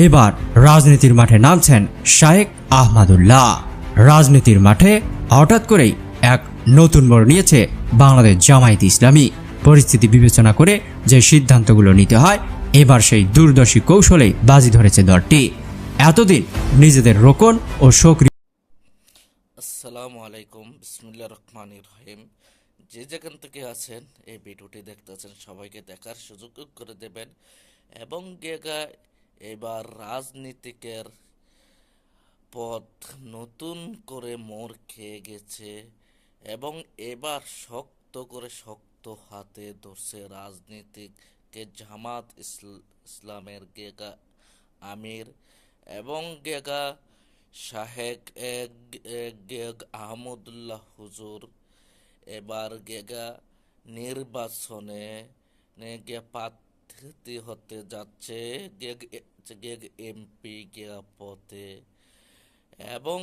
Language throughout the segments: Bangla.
এবার রাজনীতির মাঠে নামছেন শায়েখ আহমদুল্লাহ। রাজনীতির মাঠে হঠাৎ করেই এক নতুন মোড় নিয়েছে বাংলাদেশ জামায়াত ইসলামী। পরিস্থিতি বিবেচনা করে যে সিদ্ধান্তগুলো নিতে হয়, এবার সেই দূরদর্শী কৌশলেই বাজি ধরেছে দলটি। এতদিন নিজেদের রোকন ও সক্রিয়। আসসালামু আলাইকুম, বিসমিল্লাহির রহমানির রহিম। যে যেখান থেকে আছেন এই ভিডিওটি দেখতেছেন সবাইকে দেখার সুযোগ করে দেবেন। এবং এবার রাজনীতিকের পথ নতুন করে মোড় খেয়ে গেছে এবং এবার শক্ত হাতে ধরছে রাজনীতিকে জামাত ইসলামের আমির এবং শাহেক আহমদুল্লাহ হুজুর। এবার নির্বাচনে প্রার্থী হতে যাচ্ছে এমপি পদে এবং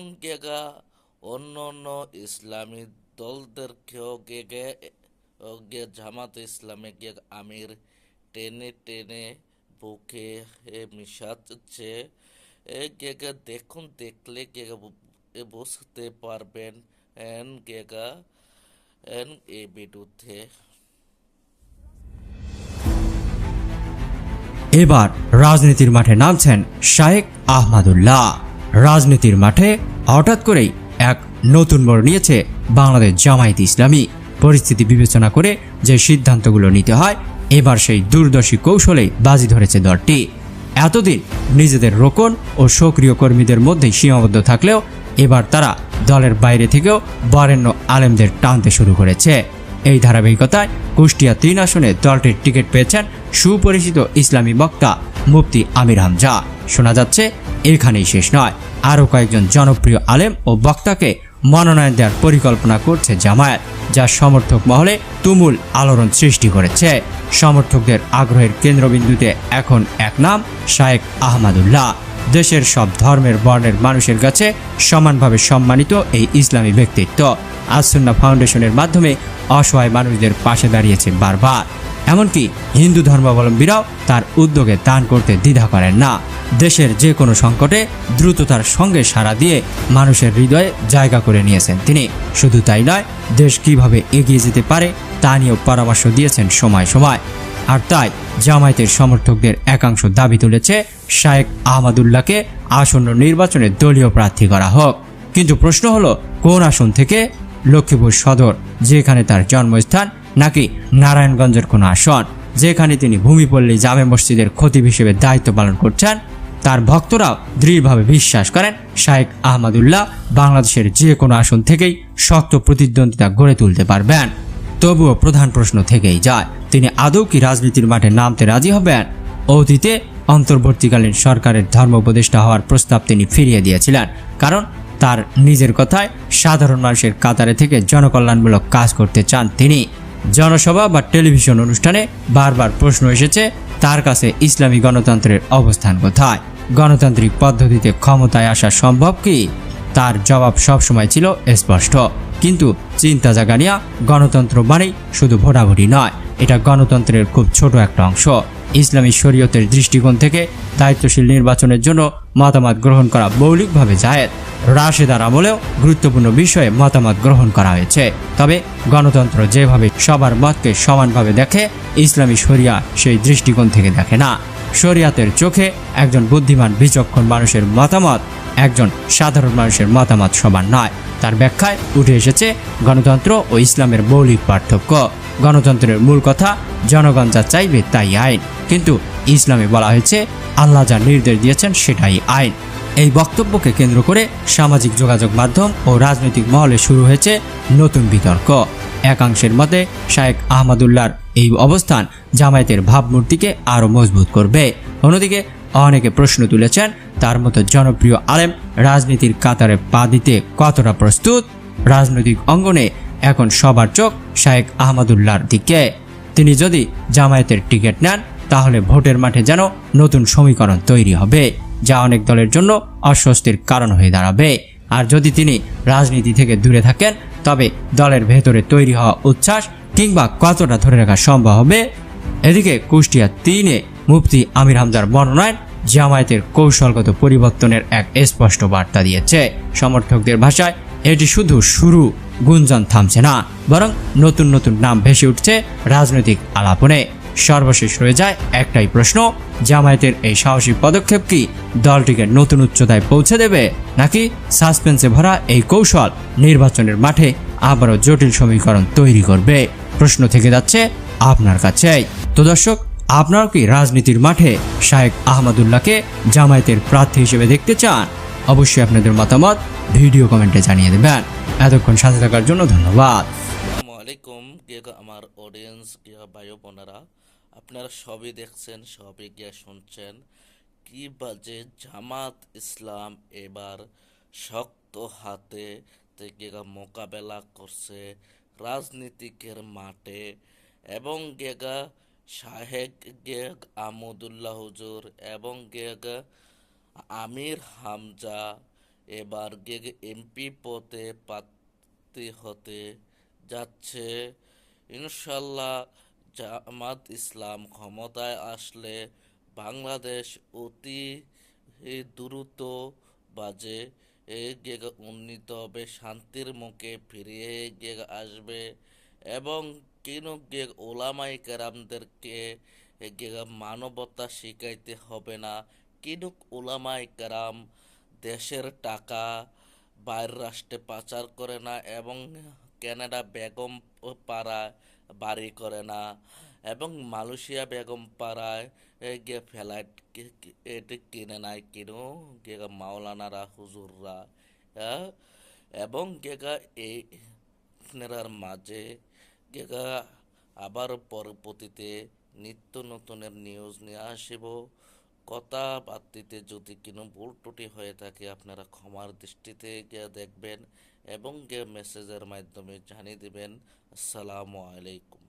অন্য ইসলামী দলদেরকেও জামাত ইসলামে আমির টেনে বুকে মিশাচ্ছে। দেখলে বুঝতে পারবেন এই বিরুদ্ধে। এবার রাজনীতির মাঠে নামছেন শায়েখ আহমদুল্লাহ। রাজনীতির মাঠে হঠাৎ করেই এক নতুন মোড় নিয়েছে বাংলাদেশ জামায়াত ইসলামী। পরিস্থিতি বিবেচনা করে যে সিদ্ধান্তগুলো নিতে হয়, এবার সেই দূরদর্শী কৌশলেই বাজি ধরেছে দলটি। এতদিন নিজেদের রোকন ও সক্রিয় কর্মীদের মধ্যেই সীমাবদ্ধ থাকলেও এবার তারা দলের বাইরে থেকেও বরেণ্য আলেমদের টানতে শুরু করেছে। এই ধারাবাহিকতায় কুষ্টিয়া ৩ আসনে দলটির টিকিট পেয়েছেন সুপরিচিত ইসলামী বক্তা মুফতি আমির হামজা। শোনা যাচ্ছে এখানেই শেষ নয়, আরও কয়েকজন জনপ্রিয় আলেম ও বক্তাকে মনোনয়ন দেওয়ার পরিকল্পনা করছে জামায়াত, যা সমর্থক মহলে তুমুল আলোড়ন সৃষ্টি করেছে। সমর্থকদের আগ্রহের কেন্দ্রবিন্দুতে এখন এক নাম, শায়েখ আহমদুল্লাহ। দেশের সব ধর্মের বর্ণের মানুষের কাছে সমানভাবে সম্মানিত এই ইসলামী ব্যক্তিত্ব আস-সুন্নাহ ফাউন্ডেশনের মাধ্যমে অসহায় মানুষদের পাশে দাঁড়িয়েছে বারবার। এমনকি হিন্দু ধর্মাবলম্বীরাও তার উদ্যোগে দান করতে দ্বিধা করেন না। দেশের যে কোনো সংকটে দ্রুততার সঙ্গে সাড়া দিয়ে মানুষের হৃদয়ে জায়গা করে নিয়েছেন তিনি। শুধু তাই নয়, দেশ কিভাবে এগিয়ে যেতে পারে তা নিয়েও পরামর্শ দিয়েছেন সময় সময়। আর তাই জামায়াতের সমর্থকদের একাংশ দাবি তুলেছে শায়েখ আহমদুল্লাহকে আসন্ন নির্বাচনে দলীয় প্রার্থী করা হোক। কিন্তু প্রশ্ন হলো, কোন আসন থেকে? লক্ষ্মীপুর সদর, যেখানে তার জন্মস্থান, নাকি নারায়ণগঞ্জের কোনো আসন যেখানে তিনি ভূমিপল্লী জামে মসজিদের খতিব হিসেবে দায়িত্ব পালন করছেন? তার ভক্তরাও দৃঢ়ভাবে বিশ্বাস করেন শায়েখ আহমদুল্লাহ বাংলাদেশের যে কোনো আসন থেকেই শক্ত প্রতিদ্বন্দ্বিতা গড়ে তুলতে পারবেন। তবুও প্রধান প্রশ্ন থেকেই যায়, তিনি আদৌ কি রাজনীতির মাঠে নামতে রাজি হবেন? অতীতে অন্তর্বর্তীকালীন সরকারের ধর্ম উপদেষ্টা হওয়ার প্রস্তাব তিনি ফিরিয়ে দিয়েছিলেন, কারণ তার নিজের কথায় সাধারণ মানুষের কাতারে থেকে জনকল্যাণমূলক কাজ করতে চান তিনি। জনসভা বা টেলিভিশন অনুষ্ঠানে বারবার প্রশ্ন এসেছে তার কাছে ইসলামী গণতন্ত্রের অবস্থান কোথায়, গণতান্ত্রিক পদ্ধতিতে ক্ষমতায় আসা সম্ভব কি? তার জবাব সবসময় ছিল স্পষ্ট, কিন্তু চিন্তা জাগানিয়া গণতন্ত্র মানেই শুধু ভোটাভুটি নয়, এটা গণতন্ত্রের খুব ছোট একটা অংশ। ইসলামী শরীয়তের দৃষ্টিকোণ থেকে দায়িত্বশীল নির্বাচনের জন্য মতামত গ্রহণ করা মৌলিকভাবে জায়েজ। রাশেদার আমলেও গুরুত্বপূর্ণ বিষয়ে মতামত গ্রহণ করা হয়েছে। তবে গণতন্ত্র যেভাবে সবার মতকে সমানভাবে দেখে, ইসলামী শরিয়া সেই দৃষ্টিকোণ থেকে দেখে না। শরিয়াতের চোখে একজন বুদ্ধিমান বিচক্ষণ মানুষের মতামত একজন সাধারণ মানুষের মতামত সমান নয়। তার ব্যাখ্যায় উঠে এসেছে গণতন্ত্র ও ইসলামের মৌলিক পার্থক্য। গণতন্ত্রের মূল কথা, জনগণ যা চাইবে তাই আইন, কিন্তু ইসলামে বলা হয়েছে আল্লাহ যা নির্দেশ দিয়েছেন সেটাই আইন। এই বক্তব্যকে কেন্দ্র করে সামাজিক যোগাযোগ মাধ্যম ও রাজনৈতিক মহলে শুরু হয়েছে নতুন বিতর্ক। একাংশের মতে শায়েখ আহমদুল্লাহর এই অবস্থান জামায়াতের ভাবমূর্তিকে আরও মজবুত করবে। অন্যদিকে অনেকে প্রশ্ন তুলেছেন তার মতো জনপ্রিয় আলেম রাজনীতির কাতারে পা দিতে কতটা প্রস্তুত। রাজনৈতিক অঙ্গনে এখন সবার চোখ শায়েখ আহমদুল্লাহর দিকে। তিনি যদি জামায়াতের টিকিট নেন, তাহলে ভোটের মাঠে যেন নতুন সমীকরণ তৈরি হবে, যা অনেক দলের জন্য অস্বস্তির কারণ হয়ে দাঁড়াবে। আর যদি তিনি রাজনীতি থেকে দূরে থাকেন, তবে দলের ভেতরে তৈরি হওয়া উচ্ছ্বাস কিংবা কতটা ধরে রাখা সম্ভব হবে? এদিকে কুষ্টিয়া 3-এ মুফতি আমির হামজার মনোনয়ন জামায়াতের কৌশলগত পরিবর্তনের এক স্পষ্ট বার্তা দিয়েছে। সমর্থকদের ভাষায় এটি শুধু শুরু, গুঞ্জন থামছে না, বরং নতুন নতুন নাম ভেসে উঠছে রাজনৈতিক আলাপনে। সর্বশেষ রয়ে যায় একটাই প্রশ্ন, জামায়াতের এই সাহসী পদক্ষেপ কি দলটিকে নতুন উচ্চতায় পৌঁছে দেবে, নাকি সাসপেন্সে ভরা এই কৌশল নির্বাচনের মাঠে আবারও জটিল সমীকরণ তৈরি করবে? প্রশ্ন থেকে যাচ্ছে আপনার কাছেই। তো দর্শক, আপনারা কি রাজনীতির মাঠে শায়েখ আহমদুল্লাহকে জামায়াতের প্রার্থী হিসেবে দেখতে চান? অবশ্যই আপনাদের মতামত ভিডিও কমেন্টে জানিয়ে দেবেন। এতক্ষণ সাথে থাকার জন্য ধন্যবাদ। আসসালামু আলাইকুম আমার অডিয়েন্স ভাই বোনেরা, আপনারা সবই দেখছেন, সবই শুনছেন কি বাজে জামাত ইসলাম এবার শক্ত হাতে থেকে মোকাবেলা করছে রাজনীতিকের মাঠে, এবং শাহেক আহমদুল্লাহ হুজুর এবং আমির হামজা এবার এমপি পদে প্রার্থী হতে যাচ্ছে। ইনশাল্লাহ জামাত ইসলাম ক্ষমতায় আসলে বাংলাদেশ অতি দ্রুত বাজে উন্নীত হবে, শান্তির মুখে ফিরিয়ে আসবে, এবং ওলামাই কেরামদেরকে মানবতা শিখাইতে হবে না। ওলামাই কেরাম দেশের টাকা বাইরের রাষ্ট্রে পাচার করে না, এবং কানাডা বেগম পাড়ায় বাড়ি করে না, এবং মালয়েশিয়া বেগম পাড়ায় ফ্ল্যাট কিনে নাই মাওলানারা হুজুররা। এবং এই আপনার মাঝে আবার পরবর্তীতে নিত্য নতুনের নিউজ নিয়ে আসিব। কথাবার্তিতে যদি কোনো ভুল ত্রুটি হয়ে থাকে আপনারা ক্ষমার দৃষ্টিতে দেখবেন এবং মেসেজের মাধ্যমে জানিয়ে দিবেন। আসসালামু আলাইকুম।